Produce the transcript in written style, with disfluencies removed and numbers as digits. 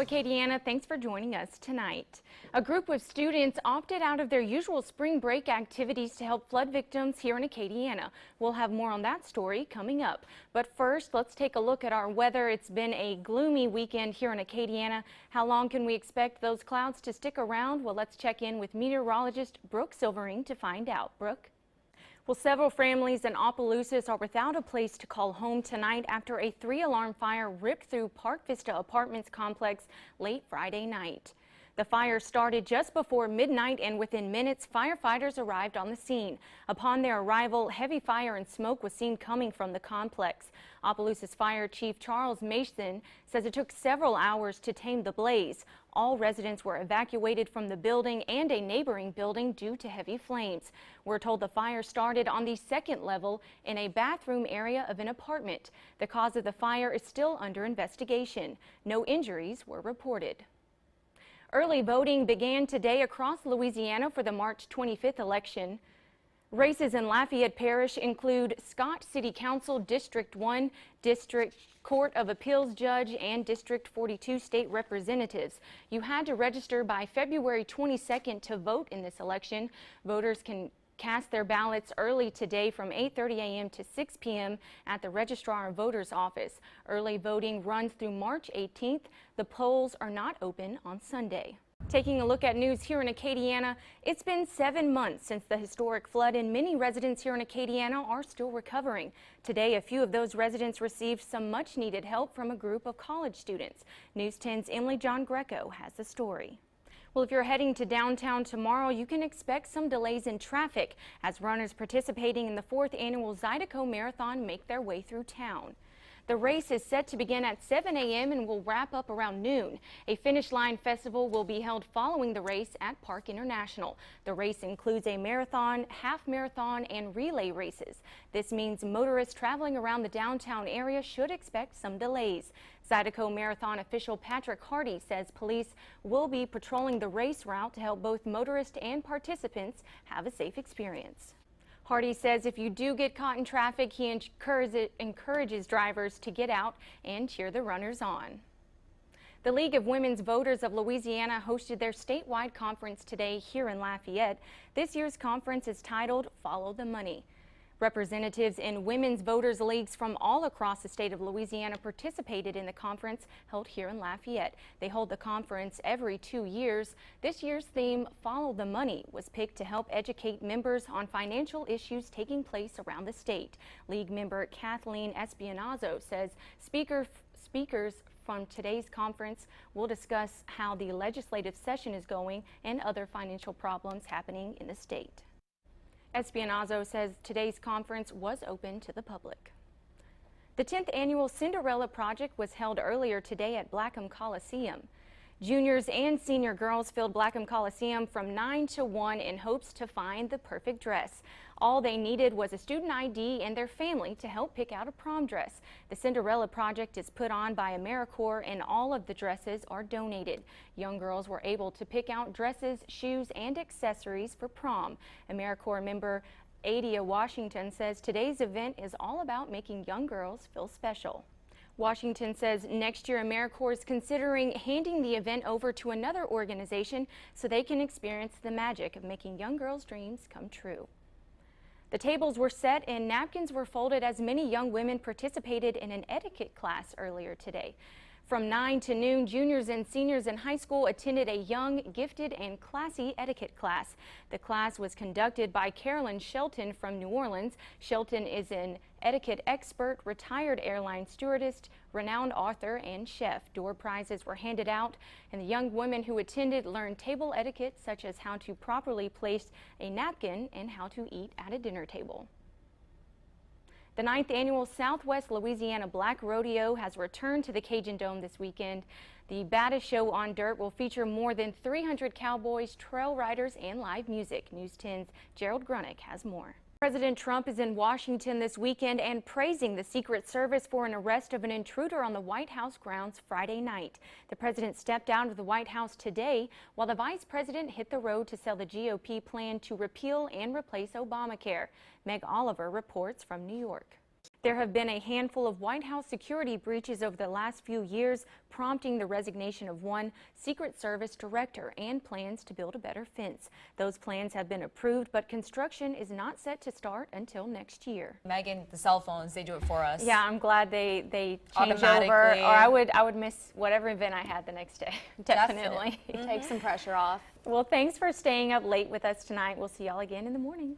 Acadiana, thanks for joining us tonight. A group of students opted out of their usual spring break activities to help flood victims here in Acadiana. We'll have more on that story coming up. But first, let's take a look at our weather. It's been a gloomy weekend here in Acadiana. How long can we expect those clouds to stick around? Well, let's check in with meteorologist Brooke Silvering to find out. Brooke? Well, several families in Opelousas are without a place to call home tonight after a 3-alarm fire ripped through Park Vista Apartments complex late Friday night. The fire started just before midnight, and within minutes, firefighters arrived on the scene. Upon their arrival, heavy fire and smoke was seen coming from the complex. Opelousas Fire Chief Charles Mason says it took several hours to tame the blaze. All residents were evacuated from the building and a neighboring building due to heavy flames. We're told the fire started on the second level in a bathroom area of an apartment. The cause of the fire is still under investigation. No injuries were reported. Early voting began today across Louisiana for the March 25th election. Races in Lafayette Parish include Scott City Council, District 1, District Court of Appeals Judge, and District 42 state representatives. You had to register by February 22nd to vote in this election. Voters can cast their ballots early today from 8:30 a.m. to 6 p.m. at the Registrar of Voters office. Early voting runs through March 18th. The polls are not open on Sunday. Taking a look at news here in Acadiana, it's been 7 months since the historic flood, and many residents here in Acadiana are still recovering. Today, a few of those residents received some much-needed help from a group of college students. News 10's Emily John Greco has the story. Well, if you're heading to downtown tomorrow, you can expect some delays in traffic as runners participating in the 4th annual Zydeco Marathon make their way through town. The race is set to begin at 7 a.m. and will wrap up around noon. A finish line festival will be held following the race at Park International. The race includes a marathon, half marathon, and relay races. This means motorists traveling around the downtown area should expect some delays. Zydeco Marathon official Patrick Hardy says police will be patrolling the race route to help both motorists and participants have a safe experience. Hardy says if you do get caught in traffic, he encourages drivers to get out and cheer the runners on. The League of Women's Voters of Louisiana hosted their statewide conference today here in Lafayette. This year's conference is titled Follow the Money. Representatives in women's voters leagues from all across the state of Louisiana participated in the conference held here in Lafayette. They hold the conference every 2 years. This year's theme, Follow the Money, was picked to help educate members on financial issues taking place around the state. League member Kathleen Espionazzo says speakers from today's conference will discuss how the legislative session is going and other financial problems happening in the state. Espionazzo says today's conference was open to the public. The 10th annual Cinderella Project was held earlier today at Blackham Coliseum. Juniors and senior girls filled Blackham Coliseum from 9 to 1 in hopes to find the perfect dress. All they needed was a student ID and their family to help pick out a prom dress. The Cinderella Project is put on by AmeriCorps, and all of the dresses are donated. Young girls were able to pick out dresses, shoes, and accessories for prom. AmeriCorps member Adia Washington says today's event is all about making young girls feel special. Washington says next year AmeriCorps is considering handing the event over to another organization so they can experience the magic of making young girls' dreams come true. The tables were set and napkins were folded as many young women participated in an etiquette class earlier today. From 9 to noon, juniors and seniors in high school attended a young, gifted, and classy etiquette class. The class was conducted by Carolyn Shelton from New Orleans. Shelton is an etiquette expert, retired airline stewardess, renowned author, and chef. Door prizes were handed out, and the young women who attended learned table etiquette, such as how to properly place a napkin and how to eat at a dinner table. The 9th annual Southwest Louisiana Black Rodeo has returned to the Cajun Dome this weekend. The baddest show on dirt will feature more than 300 cowboys, trail riders, and live music. News 10's Gerald Grunick has more. President Trump is in Washington this weekend and praising the Secret Service for an arrest of an intruder on the White House grounds Friday night. The president stepped out of the White House today while the vice president hit the road to sell the GOP plan to repeal and replace Obamacare. Meg Oliver reports from New York. There have been a handful of White House security breaches over the last few years, prompting the resignation of one Secret Service director and plans to build a better fence. Those plans have been approved, but construction is not set to start until next year. Megan, the cell phones, they do it for us. Yeah, I'm glad they changed over, or I would miss whatever event I had the next day. Definitely. Take some pressure off. Well, thanks for staying up late with us tonight. We'll see y'all again in the morning.